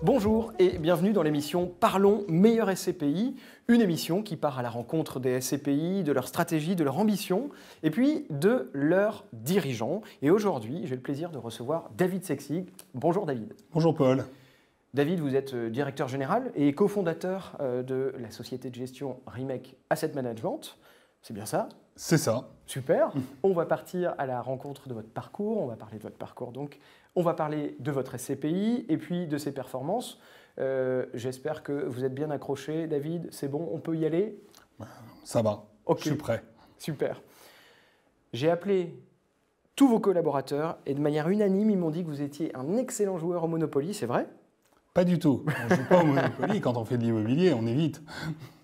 Bonjour et bienvenue dans l'émission Parlons meilleur SCPI, une émission qui part à la rencontre des SCPI, de leur stratégie, de leur ambition et puis de leurs dirigeants. Et aujourd'hui, j'ai le plaisir de recevoir David Sexig. Bonjour David. Bonjour Paul. David, vous êtes directeur général et cofondateur de la société de gestion Remake Asset Management. C'est bien ça? C'est ça. Super. On va partir à la rencontre de votre parcours. On va parler de votre parcours donc. On va parler de votre SCPI et puis de ses performances. J'espère que vous êtes bien accroché. David, c'est bon, on peut y aller? Ça va, okay. Je suis prêt. Super. J'ai appelé tous vos collaborateurs et de manière unanime, ils m'ont dit que vous étiez un excellent joueur au Monopoly, c'est vrai? Pas du tout. On ne joue pas au Monopoly quand on fait de l'immobilier, on évite.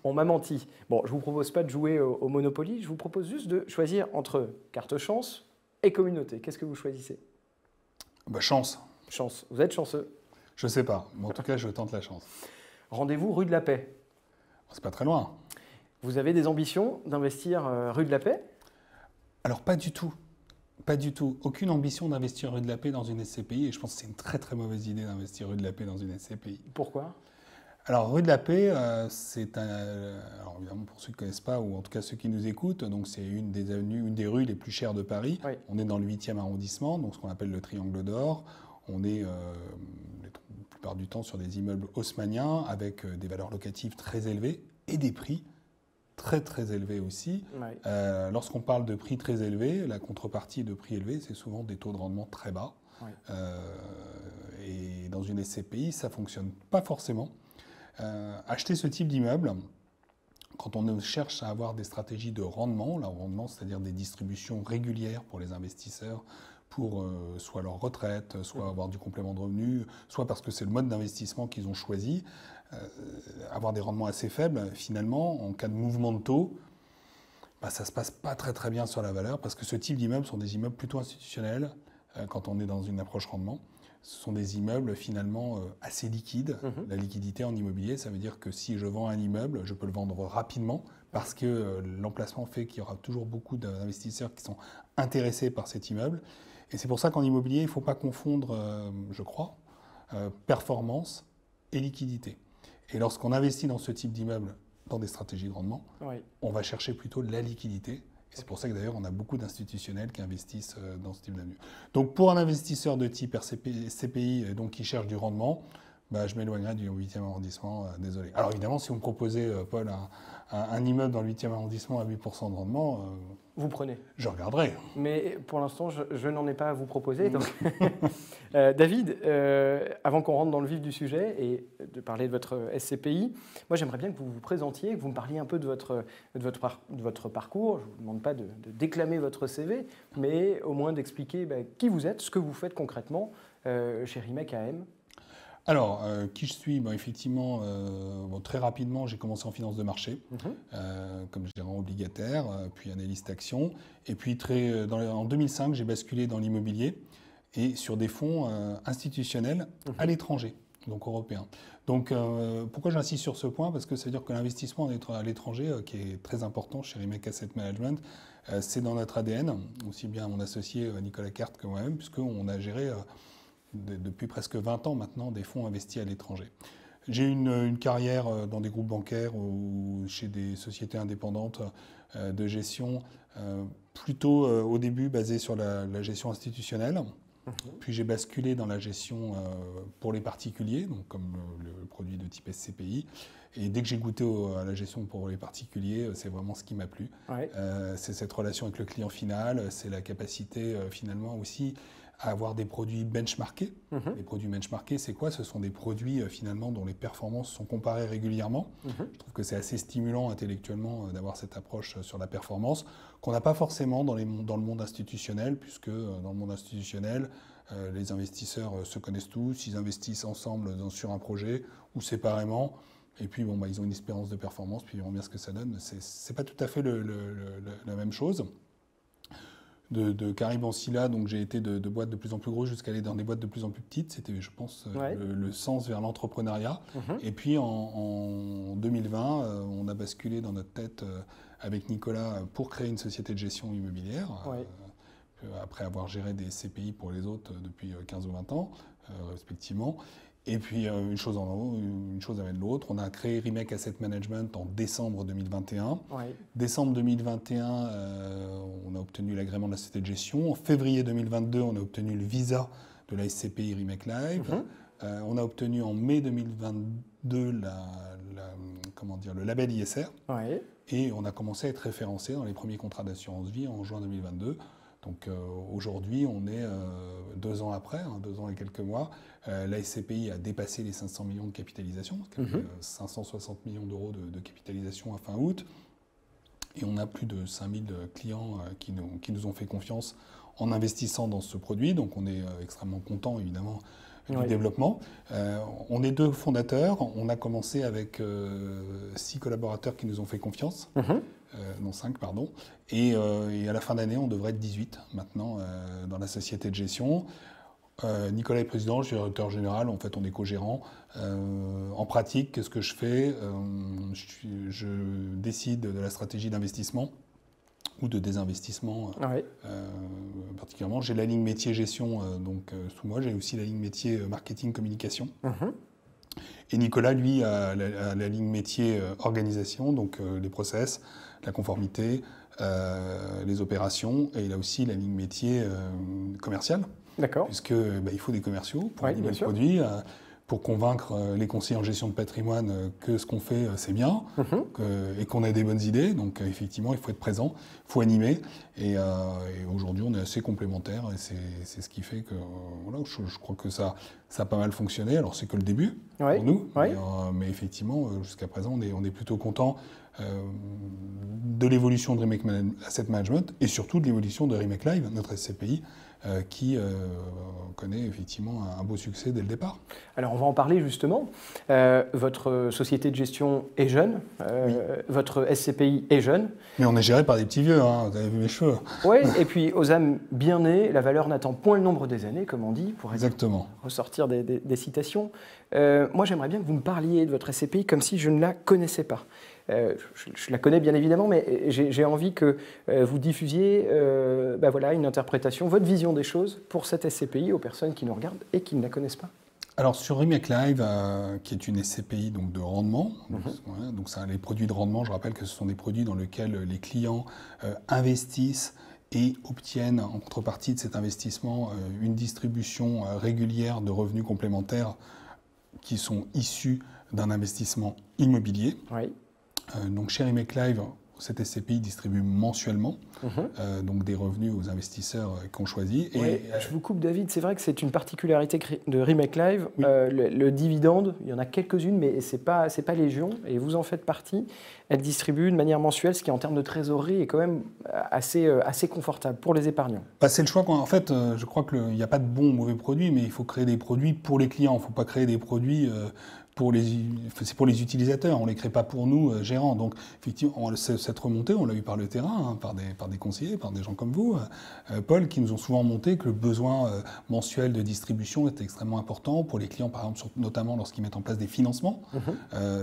On m'a menti. Bon, je ne vous propose pas de jouer au Monopoly, je vous propose juste de choisir entre carte chance et communauté. Qu'est-ce que vous choisissez? Chance. Chance. Vous êtes chanceux? Je sais pas, mais en tout cas, je tente la chance. Rendez-vous rue de la Paix. C'est pas très loin. Vous avez des ambitions d'investir rue de la Paix? Alors, pas du tout. Pas du tout. Aucune ambition d'investir rue de la Paix dans une SCPI, et je pense que c'est une très très mauvaise idée d'investir rue de la Paix dans une SCPI. Pourquoi? Alors, rue de la Paix, c'est un... Alors, évidemment, pour ceux qui ne connaissent pas, ou en tout cas ceux qui nous écoutent, donc c'est une des avenues, une des rues les plus chères de Paris. Oui. On est dans le 8e arrondissement, donc ce qu'on appelle le Triangle d'Or. On est, la plupart du temps, sur des immeubles haussmanniens, avec des valeurs locatives très élevées, et des prix très très élevés aussi. Oui. Lorsqu'on parle de prix très élevés, la contrepartie de prix élevés, c'est souvent des taux de rendement très bas. Oui. Et dans une SCPI, ça ne fonctionne pas forcément. Acheter ce type d'immeuble, quand on cherche à avoir des stratégies de rendement, le rendement, c'est-à-dire des distributions régulières pour les investisseurs, pour soit leur retraite, soit avoir du complément de revenus, soit parce que c'est le mode d'investissement qu'ils ont choisi, avoir des rendements assez faibles, finalement, en cas de mouvement de taux, ça ne se passe pas très très bien sur la valeur, parce que ce type d'immeubles sont des immeubles plutôt institutionnels, quand on est dans une approche rendement. Ce sont des immeubles finalement assez liquides. La liquidité en immobilier, ça veut dire que si je vends un immeuble, je peux le vendre rapidement parce que l'emplacement fait qu'il y aura toujours beaucoup d'investisseurs qui sont intéressés par cet immeuble. Et c'est pour ça qu'en immobilier, il ne faut pas confondre, je crois, performance et liquidité. Et lorsqu'on investit dans ce type d'immeuble, dans des stratégies de rendement, on va chercher plutôt de la liquidité. C'est pour ça que d'ailleurs on a beaucoup d'institutionnels qui investissent dans ce type d'avenue. Donc pour un investisseur de type SCPI donc qui cherche du rendement, je m'éloignerai du 8e arrondissement, désolé. Alors évidemment, si vous me proposez, Paul, un immeuble dans le 8e arrondissement à 8% de rendement, vous prenez? Je regarderai. Mais pour l'instant, je n'en ai pas à vous proposer. Donc David, avant qu'on rentre dans le vif du sujet et de parler de votre SCPI, moi j'aimerais bien que vous vous présentiez, que vous me parliez un peu de votre parcours. Je ne vous demande pas de déclamer votre CV, mais au moins d'expliquer qui vous êtes, ce que vous faites concrètement chez Remake AM. Alors, qui je suis? Effectivement, très rapidement, j'ai commencé en finance de marché, comme gérant obligataire, puis analyste action. Et puis, en 2005, j'ai basculé dans l'immobilier et sur des fonds institutionnels à l'étranger, donc européens. Donc, pourquoi j'insiste sur ce point? Parce que ça veut dire que l'investissement à l'étranger, qui est très important chez Remake Asset Management, c'est dans notre ADN, aussi bien mon associé Nicolas Carte que moi-même, puisqu'on a géré... depuis presque 20 ans maintenant, des fonds investis à l'étranger. J'ai une carrière dans des groupes bancaires ou chez des sociétés indépendantes de gestion, plutôt au début basée sur la gestion institutionnelle. Puis j'ai basculé dans la gestion pour les particuliers, donc comme le produit de type SCPI. Et dès que j'ai goûté à la gestion pour les particuliers, c'est vraiment ce qui m'a plu. C'est cette relation avec le client final, c'est la capacité finalement aussi à avoir des produits benchmarkés. Les produits benchmarkés, c'est quoi? Ce sont des produits finalement dont les performances sont comparées régulièrement. Je trouve que c'est assez stimulant intellectuellement d'avoir cette approche sur la performance qu'on n'a pas forcément dans le monde institutionnel, puisque dans le monde institutionnel, les investisseurs se connaissent tous, ils investissent ensemble sur un projet ou séparément. Et puis, ils ont une espérance de performance, puis ils verront bien ce que ça donne. C'est pas tout à fait la même chose. De Karim Ancila, donc j'ai été de boîtes de plus en plus grosses jusqu'à aller dans des boîtes de plus en plus petites. C'était, je pense, le sens vers l'entrepreneuriat. Et puis en 2020, on a basculé dans notre tête avec Nicolas pour créer une société de gestion immobilière. Après avoir géré des CPI pour les autres depuis 15 ou 20 ans, respectivement. Et puis une chose amène l'autre. On a créé Remake Asset Management en décembre 2021. Ouais. Décembre 2021, on a obtenu l'agrément de la société de gestion. En février 2022, on a obtenu le visa de la SCPI Remake Live. On a obtenu en mai 2022 le label ISR. Ouais. Et on a commencé à être référencé dans les premiers contrats d'assurance vie en juin 2022. Donc aujourd'hui, on est 2 ans après, 2 ans et quelques mois. La SCPI a dépassé les 500 millions de capitalisation, 560 millions d'euros de capitalisation à fin août. Et on a plus de 5000 clients qui nous ont fait confiance en investissant dans ce produit. Donc on est extrêmement content, évidemment, du développement. On est 2 fondateurs. On a commencé avec 6 collaborateurs qui nous ont fait confiance. Non, 5, pardon. Et à la fin d'année, on devrait être 18 maintenant dans la société de gestion. Nicolas est président, je suis directeur général, en fait on est co-gérant. En pratique, qu'est-ce que je fais? Je décide de la stratégie d'investissement ou de désinvestissement particulièrement. J'ai la ligne métier gestion sous moi, j'ai aussi la ligne métier marketing communication. Et Nicolas, lui, a la ligne métier organisation, donc les process, la conformité, les opérations, et il a aussi la ligne métier commerciale. D'accord. Puisque il faut des commerciaux pour animer le produit, pour convaincre les conseillers en gestion de patrimoine que ce qu'on fait, c'est bien, et qu'on a des bonnes idées. Donc effectivement, il faut être présent, il faut animer. Et aujourd'hui, on est assez complémentaires, et c'est ce qui fait que je crois que ça a pas mal fonctionné. Alors c'est que le début pour nous, mais effectivement, jusqu'à présent, on est plutôt content de l'évolution de Remake Asset Management et surtout de l'évolution de Remake Live, notre SCPI, qui connaît effectivement un beau succès dès le départ. Alors on va en parler justement. Votre société de gestion est jeune, votre SCPI est jeune. Mais on est géré par des petits vieux, vous avez vu mes cheveux. Oui, et puis aux âmes bien nées, la valeur n'attend point le nombre des années, comme on dit, pour ressortir des citations. Moi j'aimerais bien que vous me parliez de votre SCPI comme si je ne la connaissais pas. Je la connais bien évidemment, mais j'ai envie que vous diffusiez une interprétation, votre vision des choses pour cette SCPI aux personnes qui nous regardent et qui ne la connaissent pas. Alors sur Remake Live, qui est une SCPI donc, de rendement, donc les produits de rendement, je rappelle que ce sont des produits dans lesquels les clients investissent et obtiennent en contrepartie de cet investissement une distribution régulière de revenus complémentaires qui sont issus d'un investissement immobilier. Donc chez Remake Live, cette SCPI distribue mensuellement donc des revenus aux investisseurs qu'on choisit. Je vous coupe David, c'est vrai que c'est une particularité de Remake Live. Le dividende, il y en a quelques-unes, mais c'est pas légion, et vous en faites partie. Elle distribue de manière mensuelle, ce qui en termes de trésorerie est quand même assez confortable pour les épargnants. C'est le choix. En fait, je crois qu'il n'y a pas de bon ou mauvais produits, mais il faut créer des produits pour les clients. Il ne faut pas créer des produits... c'est pour les utilisateurs, on ne les crée pas pour nous, gérants. Donc, effectivement, cette remontée, on l'a eu par le terrain, par des conseillers, par des gens comme vous, Paul, qui nous ont souvent monté que le besoin mensuel de distribution était extrêmement important pour les clients, par exemple, notamment lorsqu'ils mettent en place des financements.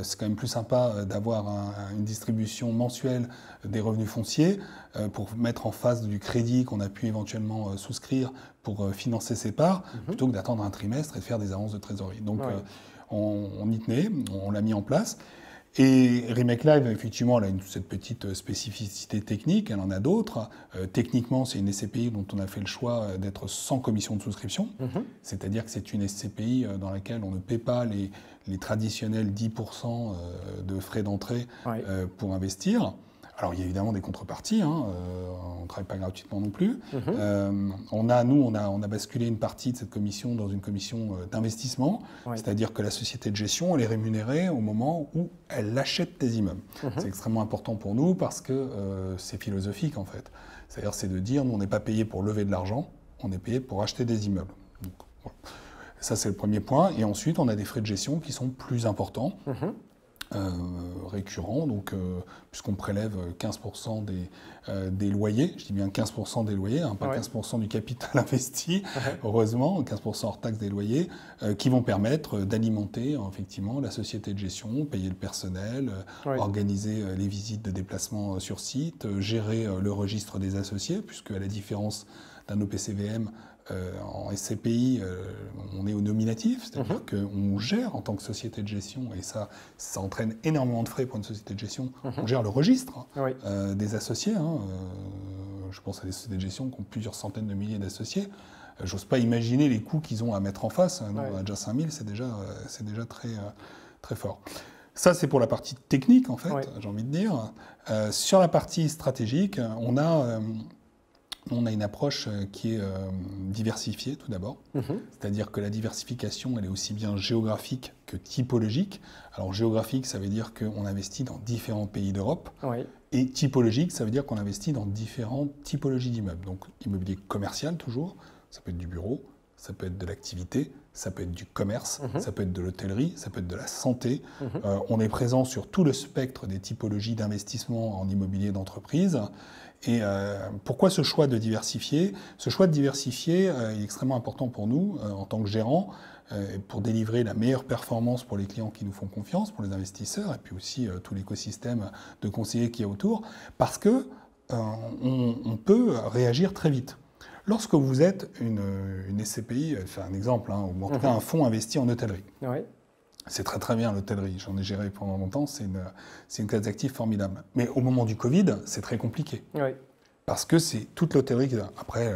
C'est quand même plus sympa d'avoir une distribution mensuelle des revenus fonciers pour mettre en face du crédit qu'on a pu éventuellement souscrire pour financer ses parts, plutôt que d'attendre un trimestre et de faire des avances de trésorerie. Donc, on y tenait, on l'a mis en place. Et Remake Live, effectivement, elle a cette petite spécificité technique, elle en a d'autres. Techniquement, c'est une SCPI dont on a fait le choix d'être sans commission de souscription. C'est-à-dire que c'est une SCPI dans laquelle on ne paie pas les traditionnels 10% de frais d'entrée pour investir. Alors, il y a évidemment des contreparties, on ne travaille pas gratuitement non plus. On a basculé une partie de cette commission dans une commission d'investissement, c'est-à-dire que la société de gestion, elle est rémunérée au moment où elle achète des immeubles. C'est extrêmement important pour nous parce que c'est philosophique en fait. C'est-à-dire, c'est de dire, nous, on n'est pas payé pour lever de l'argent, on est payé pour acheter des immeubles. Donc, voilà. Ça, c'est le premier point. Et ensuite, on a des frais de gestion qui sont plus importants. Récurrent, donc puisqu'on prélève 15% des loyers, je dis bien 15% des loyers, pas 15% du capital investi, heureusement, 15% hors taxe des loyers, qui vont permettre d'alimenter effectivement la société de gestion, payer le personnel, organiser les visites de déplacement sur site, gérer le registre des associés, puisque à la différence d'un OPCVM, en SCPI, on est au nominatif, c'est-à-dire qu'on gère en tant que société de gestion, et ça entraîne énormément de frais pour une société de gestion. On gère le registre des associés. Je pense à des sociétés de gestion qui ont plusieurs centaines de milliers d'associés. J'ose pas imaginer les coûts qu'ils ont à mettre en face. On a déjà 5000, c'est déjà très, très fort. Ça, c'est pour la partie technique, en fait, j'ai envie de dire. Sur la partie stratégique, on a une approche qui est diversifiée, tout d'abord. C'est-à-dire que la diversification, elle est aussi bien géographique que typologique. Alors, géographique, ça veut dire qu'on investit dans différents pays d'Europe. Et typologique, ça veut dire qu'on investit dans différentes typologies d'immeubles. Donc, immobilier commercial, toujours. Ça peut être du bureau, ça peut être de l'activité, ça peut être du commerce, ça peut être de l'hôtellerie, ça peut être de la santé. On est présent sur tout le spectre des typologies d'investissement en immobilier d'entreprise. Et pourquoi ce choix de diversifier? Ce choix de diversifier est extrêmement important pour nous en tant que gérants, pour délivrer la meilleure performance pour les clients qui nous font confiance, pour les investisseurs, et puis aussi tout l'écosystème de conseillers qu'il y a autour, parce que on peut réagir très vite. Lorsque vous êtes une SCPI, c'est un exemple, ou en tout cas un fonds investi en hôtellerie, c'est très très bien l'hôtellerie, j'en ai géré pendant longtemps, c'est une classe d'actifs formidable. Mais au moment du Covid, c'est très compliqué. Parce que c'est toute l'hôtellerie qui... Après,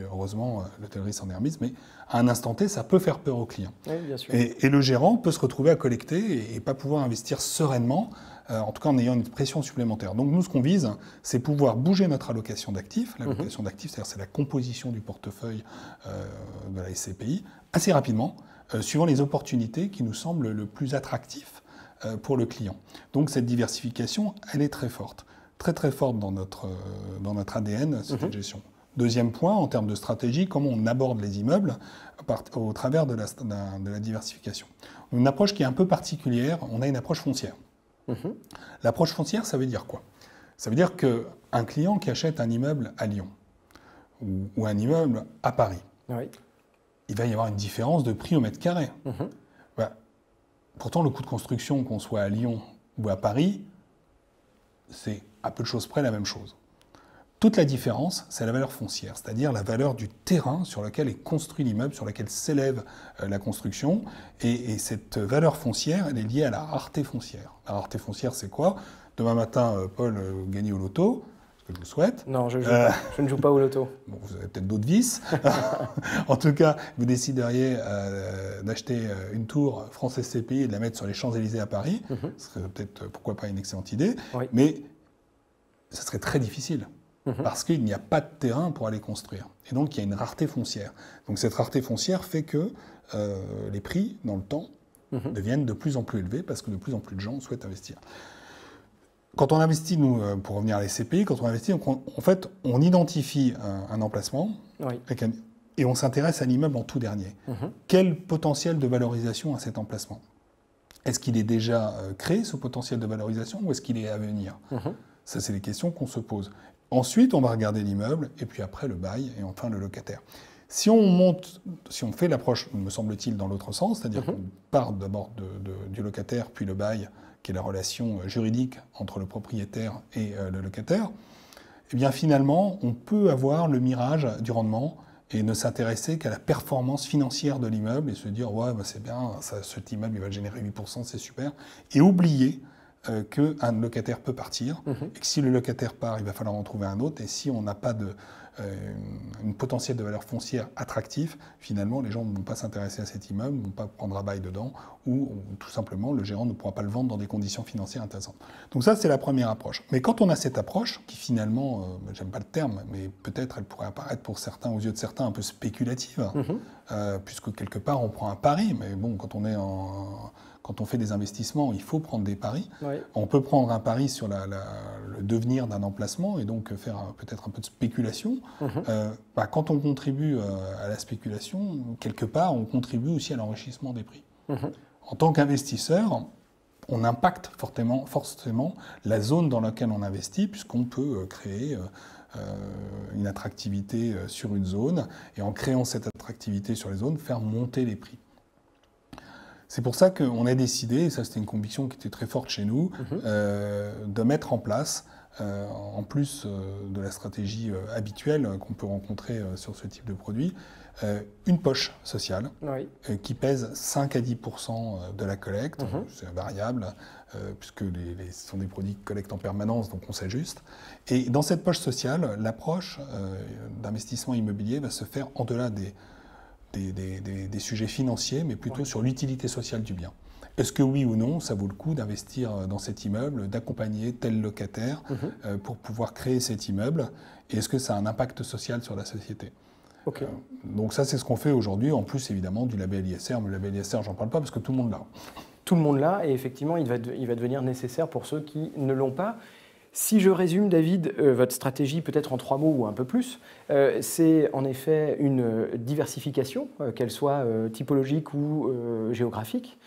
heureusement, l'hôtellerie s'en est remise, mais à un instant T, ça peut faire peur aux clients. Bien sûr. Et le gérant peut se retrouver à collecter et pas pouvoir investir sereinement, en tout cas en ayant une pression supplémentaire. Donc nous, ce qu'on vise, c'est pouvoir bouger notre allocation d'actifs. L'allocation d'actifs, c'est-à-dire c'est la composition du portefeuille de la SCPI, assez rapidement, suivant les opportunités qui nous semblent le plus attractifs pour le client. Donc cette diversification, elle est très forte. Très très forte dans notre ADN, cette gestion. Deuxième point, en termes de stratégie, comment on aborde les immeubles au travers de la diversification. Une approche qui est un peu particulière, on a une approche foncière. L'approche foncière, ça veut dire quoi? Ça veut dire qu'un client qui achète un immeuble à Lyon ou un immeuble à Paris, il va y avoir une différence de prix au mètre carré. Pourtant, le coût de construction, qu'on soit à Lyon ou à Paris, c'est à peu de choses près la même chose. Toute la différence, c'est la valeur foncière, c'est-à-dire la valeur du terrain sur lequel est construit l'immeuble, sur lequel s'élève la construction. Et cette valeur foncière, elle est liée à la rareté foncière. La rareté foncière, c'est quoi? Demain matin, Paul gagne au loto, ce que je vous souhaite. Non, je ne joue pas au loto. Bon, vous avez peut-être d'autres vices. En tout cas, vous décideriez d'acheter une tour France SCPI et de la mettre sur les Champs-Élysées à Paris. Ce serait peut-être, pourquoi pas, une excellente idée. Mais ça serait très difficile. Parce qu'il n'y a pas de terrain pour aller construire. Et donc, il y a une rareté foncière. Donc, cette rareté foncière fait que les prix, dans le temps, deviennent de plus en plus élevés parce que de plus en plus de gens souhaitent investir. Quand on investit, nous, pour revenir à la SCPI, quand on investit, en fait, on identifie un emplacement et on s'intéresse à l'immeuble en tout dernier. Quel potentiel de valorisation a cet emplacement? Est-ce qu'il est déjà créé, ce potentiel de valorisation, ou est-ce qu'il est à venir? Ça, c'est les questions qu'on se pose. Ensuite, on va regarder l'immeuble, et puis après le bail, et enfin le locataire. Si on fait l'approche, me semble-t-il, dans l'autre sens, c'est-à-dire qu'on part d'abord du locataire, puis le bail, qui est la relation juridique entre le propriétaire et le locataire, eh bien finalement, on peut avoir le mirage du rendement et ne s'intéresser qu'à la performance financière de l'immeuble et se dire « ouais, bah c'est bien, cet immeuble il va générer 8%, c'est super », et oublier qu'un locataire peut partir, et que si le locataire part, il va falloir en trouver un autre, et si on n'a pas une potentiel de valeur foncière attractif, finalement, les gens ne vont pas s'intéresser à cet immeuble, ne vont pas prendre un bail dedans, ou tout simplement, le gérant ne pourra pas le vendre dans des conditions financières intéressantes. Donc ça, c'est la première approche. Mais quand on a cette approche, qui finalement, j'aime pas le terme, mais peut-être elle pourrait apparaître pour certains, aux yeux de certains, un peu spéculative, puisque quelque part, on prend un pari, mais bon, quand on fait des investissements, il faut prendre des paris. On peut prendre un pari sur le devenir d'un emplacement et donc faire peut-être un peu de spéculation. Quand on contribue à la spéculation, quelque part, on contribue aussi à l'enrichissement des prix. En tant qu'investisseur, on impacte forcément la zone dans laquelle on investit, puisqu'on peut créer une attractivité sur une zone, et en créant cette attractivité sur les zones, faire monter les prix. C'est pour ça qu'on a décidé, et ça c'était une conviction qui était très forte chez nous, de mettre en place en plus de la stratégie habituelle qu'on peut rencontrer sur ce type de produit, une poche sociale qui pèse 5 à 10% de la collecte. C'est variable, puisque ce sont des produits qui collectent en permanence, donc on s'ajuste. Et dans cette poche sociale, l'approche d'investissement immobilier va se faire en delà des sujets financiers, mais plutôt sur l'utilité sociale du bien. Est-ce que oui ou non, ça vaut le coup d'investir dans cet immeuble, d'accompagner tel locataire pour pouvoir créer cet immeuble? Et est-ce que ça a un impact social sur la société? Donc ça, c'est ce qu'on fait aujourd'hui, en plus évidemment du label ISR. Mais le label ISR, j'en parle pas parce que tout le monde l'a. Tout le monde l'a, et effectivement, il va devenir nécessaire pour ceux qui ne l'ont pas. Si je résume, David, votre stratégie peut-être en 3 mots ou un peu plus, c'est en effet une diversification, qu'elle soit typologique ou géographique.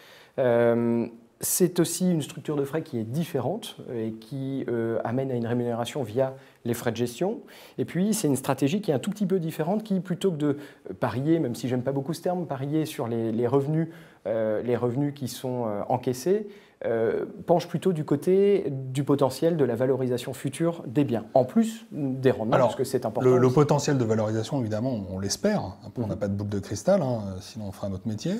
C'est aussi une structure de frais qui est différente et qui amène à une rémunération via les frais de gestion. Et puis, c'est une stratégie qui est un tout petit peu différente, qui, plutôt que de parier, même si j'aime pas beaucoup ce terme, parier sur les revenus qui sont encaissés, penche plutôt du côté du potentiel de la valorisation future des biens, en plus des rendements, parce que c'est important. Le potentiel de valorisation, évidemment, on l'espère. Après, on n'a pas de boule de cristal, sinon on fera un autre métier.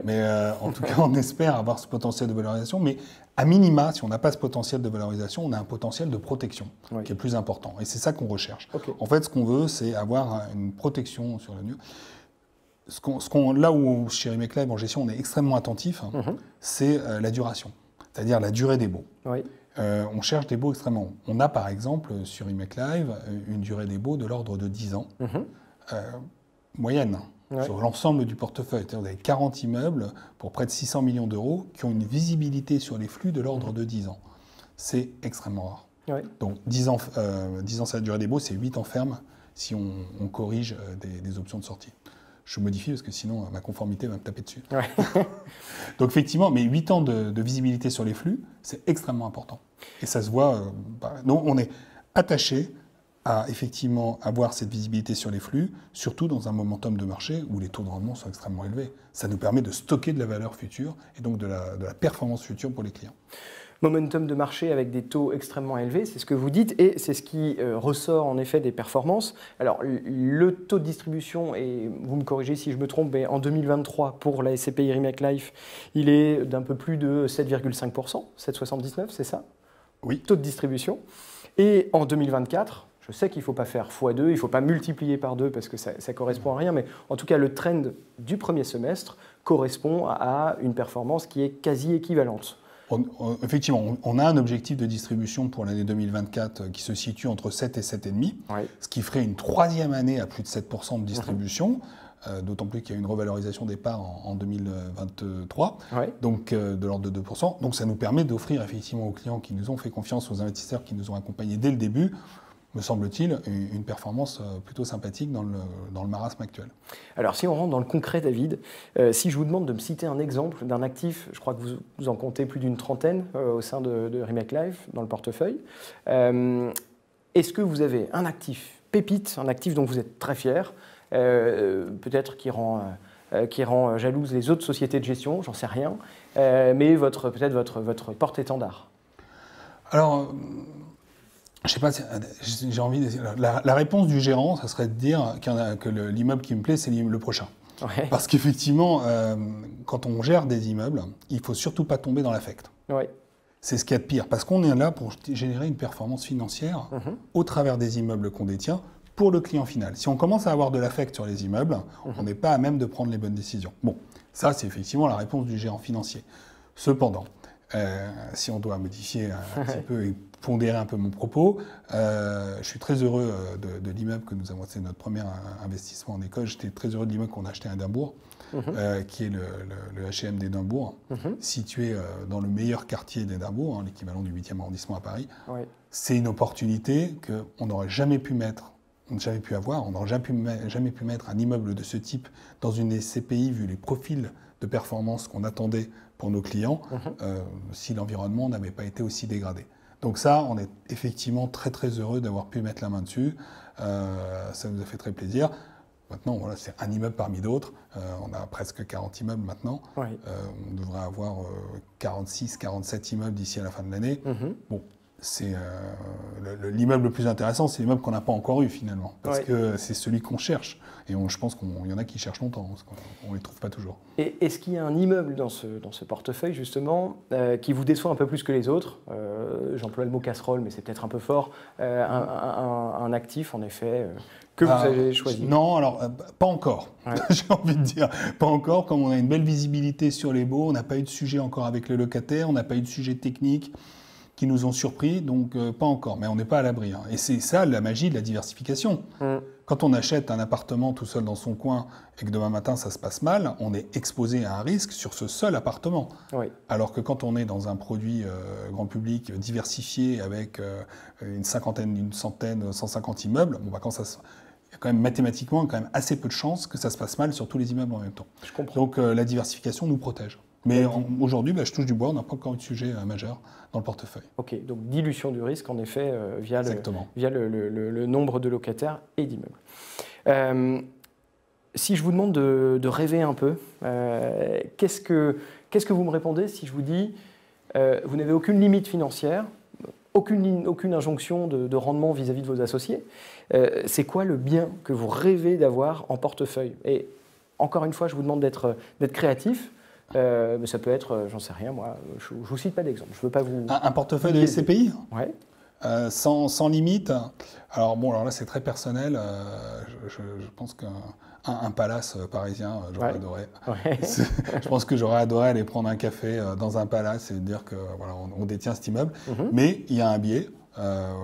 Mais en tout cas, on espère avoir ce potentiel de valorisation. Mais à minima, si on n'a pas ce potentiel de valorisation, on a un potentiel de protection qui est plus important. Et c'est ça qu'on recherche. En fait, ce qu'on veut, c'est avoir une protection sur le lieu. Là où, chez Remake Live, en gestion, on est extrêmement attentif, c'est la duration, c'est-à-dire la durée des baux. On cherche des baux extrêmement longs. On a, par exemple, sur Remake Live, une durée des baux de l'ordre de 10 ans, moyenne, sur l'ensemble du portefeuille. Vous avez 40 immeubles pour près de 600 millions d'euros qui ont une visibilité sur les flux de l'ordre de 10 ans. C'est extrêmement rare. Donc 10 ans, c'est la durée des baux, c'est 8 ans ferme si on corrige des options de sortie. Je modifie parce que sinon ma conformité va me taper dessus. Donc effectivement, mais 8 ans de visibilité sur les flux, c'est extrêmement important. Et ça se voit. Donc on est attaché à effectivement avoir cette visibilité sur les flux, surtout dans un momentum de marché où les taux de rendement sont extrêmement élevés. Ça nous permet de stocker de la valeur future et donc de la performance future pour les clients. Momentum de marché avec des taux extrêmement élevés, c'est ce que vous dites, et c'est ce qui ressort en effet des performances. Alors, le taux de distribution, et vous me corrigez si je me trompe, mais en 2023, pour la SCPI Remake Life, il est d'un peu plus de 7,5%, 7,79, c'est ça? Oui. Taux de distribution. Et en 2024, je sais qu'il ne faut pas faire x2, il ne faut pas multiplier par 2 parce que ça ne correspond à rien, mais en tout cas, le trend du premier semestre correspond à une performance qui est quasi équivalente. Effectivement, on a un objectif de distribution pour l'année 2024 qui se situe entre 7 et 7,5, ce qui ferait une 3e année à plus de 7% de distribution, d'autant plus qu'il y a une revalorisation des parts en 2023, donc de l'ordre de 2%. Donc ça nous permet d'offrir effectivement aux clients qui nous ont fait confiance, aux investisseurs qui nous ont accompagnés dès le début, me semble-t-il, une performance plutôt sympathique dans le marasme actuel. Alors, si on rentre dans le concret, David, si je vous demande de me citer un exemple d'un actif, je crois que vous en comptez plus d'une trentaine au sein de Remake Life dans le portefeuille, est-ce que vous avez un actif pépite, un actif dont vous êtes très fier, peut-être qui rend jalouse les autres sociétés de gestion, j'en sais rien, mais peut-être votre porte-étendard? Alors, je sais pas, j'ai envie de dire. La réponse du gérant, ça serait de dire que l'immeuble qui me plaît, c'est le prochain. Parce qu'effectivement, quand on gère des immeubles, il ne faut surtout pas tomber dans l'affect. C'est ce qu'il y a de pire. Parce qu'on est là pour générer une performance financière au travers des immeubles qu'on détient pour le client final. Si on commence à avoir de l'affect sur les immeubles, on n'est pas à même de prendre les bonnes décisions. Bon, ça, c'est effectivement la réponse du gérant financier. Cependant, si on doit modifier un petit peu et pondérer un peu mon propos, je suis très heureux de l'immeuble que nous avons, c'est notre premier investissement en Écosse. J'étais très heureux de l'immeuble qu'on a acheté à Édimbourg, qui est le H&M d'Édimbourg, situé dans le meilleur quartier d'Édimbourg, l'équivalent du 8e arrondissement à Paris. C'est une opportunité qu'on n'aurait jamais pu mettre, on n'aurait jamais pu mettre un immeuble de ce type dans une SCPI vu les profils de performance qu'on attendait pour nos clients si l'environnement n'avait pas été aussi dégradé. Donc ça, on est effectivement très très heureux d'avoir pu mettre la main dessus. Ça nous a fait très plaisir. Maintenant, voilà, c'est un immeuble parmi d'autres. On a presque 40 immeubles maintenant. On devrait avoir 46, 47 immeubles d'ici à la fin de l'année. Bon, l'immeuble le plus intéressant, c'est l'immeuble qu'on n'a pas encore eu finalement, parce que c'est celui qu'on cherche. Et je pense qu'il y en a qui cherchent longtemps, parce qu'on ne les trouve pas toujours. Et est-ce qu'il y a un immeuble dans ce portefeuille, justement, qui vous déçoit un peu plus que les autres? J'emploie le mot casserole, mais c'est peut-être un peu fort. Un actif, en effet, que vous avez choisi? Non, alors, pas encore. J'ai envie de dire, pas encore. Comme on a une belle visibilité sur les baux, on n'a pas eu de sujet encore avec les locataires, on n'a pas eu de sujet technique qui nous ont surpris, donc pas encore. Mais on n'est pas à l'abri. Hein. Et c'est ça la magie de la diversification. Quand on achète un appartement tout seul dans son coin et que demain matin ça se passe mal, on est exposé à un risque sur ce seul appartement. Alors que quand on est dans un produit grand public diversifié avec une cinquantaine, une centaine, 150 immeubles, bon, bah, il y a quand même mathématiquement quand même assez peu de chances que ça se passe mal sur tous les immeubles en même temps. Je comprends. Donc la diversification nous protège. Mais aujourd'hui, je touche du bois, on n'a pas encore eu de sujet majeur dans le portefeuille. Ok, donc dilution du risque, en effet, via le nombre de locataires et d'immeubles. Si je vous demande de rêver un peu, qu'est-ce que vous me répondez si je vous dis vous n'avez aucune limite financière, aucune injonction de rendement vis-à-vis de vos associés? C'est quoi le bien que vous rêvez d'avoir en portefeuille? Et encore une fois, je vous demande d'être créatif. Mais ça peut être, j'en sais rien, moi, je ne vous cite pas d'exemple. Je veux pas vous... Un portefeuille de SCPI? Ouais. Sans limite. Alors là, c'est très personnel. Je pense qu'un palace parisien, j'aurais adoré. Ouais. Je pense que j'aurais adoré aller prendre un café dans un palace et dire que voilà, on détient cet immeuble. Mais il y a un biais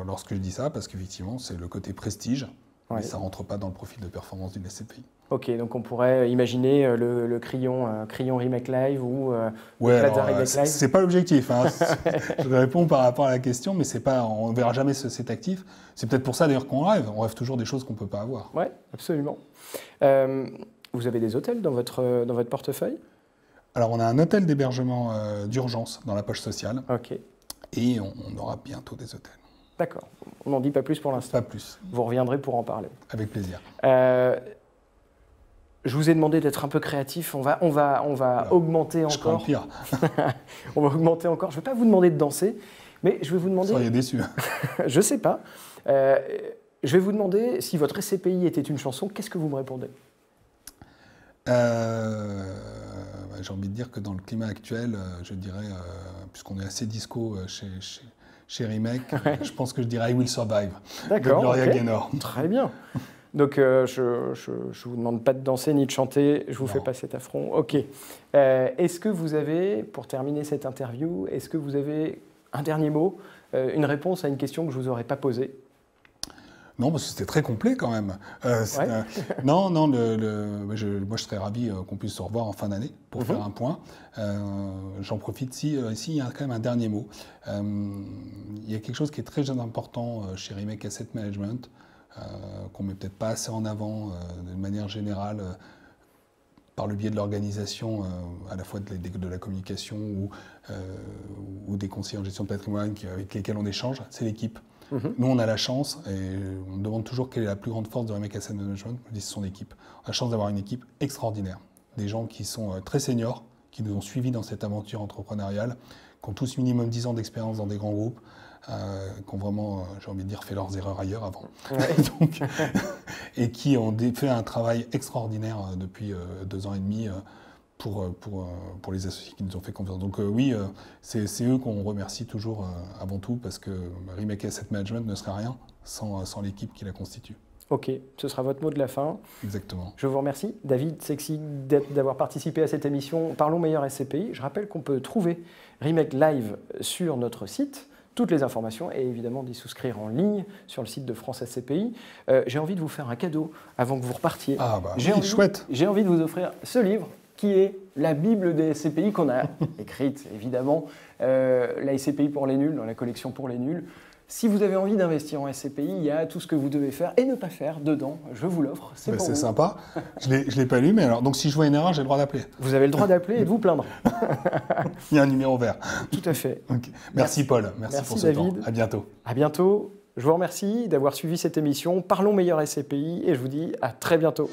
lorsque je dis ça, parce qu'effectivement, c'est le côté prestige. Mais ça ne rentre pas dans le profil de performance d'une SCPI. Ok, donc on pourrait imaginer le Crillon Remake Live ou Plaza Remake Live. C'est pas l'objectif. Hein. Je réponds par rapport à la question, mais on ne verra jamais cet actif. C'est peut-être pour ça d'ailleurs qu'on rêve. On rêve toujours des choses qu'on ne peut pas avoir. Oui, absolument. Vous avez des hôtels dans votre portefeuille? Alors on a un hôtel d'hébergement d'urgence dans la poche sociale. Ok. Et on aura bientôt des hôtels. D'accord. On n'en dit pas plus pour l'instant. Pas plus. Vous reviendrez pour en parler. Avec plaisir. Je vous ai demandé d'être un peu créatif. On va augmenter encore. Je crains le pire. On va augmenter encore. Je ne vais pas vous demander de danser, mais je vais vous demander... Soyez déçus. Je ne sais pas. Je vais vous demander si votre SCPI était une chanson, qu'est-ce que vous me répondez? J'ai envie de dire que dans le climat actuel, je dirais, puisqu'on est assez disco chez Remake, je pense que je dirais I Will Survive de Gloria Gaynor. Très bien. Donc, je ne vous demande pas de danser ni de chanter, je ne vous fais pas cet affront. Ok. Est-ce que vous avez, pour terminer cette interview, est-ce que vous avez un dernier mot, une réponse à une question que je ne vous aurais pas posée? Non, parce que c'était très complet quand même. Non, moi je serais ravi qu'on puisse se revoir en fin d'année pour faire un point. J'en profite ici, il y a quand même un dernier mot. Il y a quelque chose qui est très important chez Remake Asset Management, qu'on ne met peut-être pas assez en avant de manière générale par le biais de l'organisation, à la fois de la communication ou des conseillers en gestion de patrimoine avec lesquels on échange, c'est l'équipe. Nous, on a la chance, et on me demande toujours quelle est la plus grande force de Remake Asset Management, je dis c'est son équipe. On a la chance d'avoir une équipe extraordinaire, des gens qui sont très seniors, qui nous ont suivis dans cette aventure entrepreneuriale, qui ont tous minimum 10 ans d'expérience dans des grands groupes, qui ont vraiment, j'ai envie de dire, fait leurs erreurs ailleurs avant. Donc, et qui ont fait un travail extraordinaire depuis 2 ans et demi pour les associés qui nous ont fait confiance. Donc oui, c'est eux qu'on remercie toujours avant tout, parce que Remake Asset Management ne serait rien sans l'équipe qui la constitue. Ok, ce sera votre mot de la fin. Exactement. Je vous remercie, David Sexy, d'avoir participé à cette émission Parlons Meilleur SCPI. Je rappelle qu'on peut trouver Remake Live sur notre site, toutes les informations, et évidemment d'y souscrire en ligne sur le site de France SCPI. J'ai envie de vous faire un cadeau avant que vous repartiez. Ah bah oui, chouette. J'ai envie de vous offrir ce livre, qui est la Bible des SCPI qu'on a écrite, évidemment, la SCPI pour les nuls, dans la collection pour les nuls. Si vous avez envie d'investir en SCPI, il y a tout ce que vous devez faire et ne pas faire dedans. Je vous l'offre, c'est pour vous. C'est sympa. Je ne l'ai pas lu, mais alors, donc si je vois une erreur, j'ai le droit d'appeler. Vous avez le droit d'appeler et de vous plaindre. Il y a un numéro vert. Tout à fait. Okay. Merci Paul, merci pour ce David. temps. À bientôt. À bientôt. Je vous remercie d'avoir suivi cette émission Parlons Meilleur SCPI et je vous dis à très bientôt.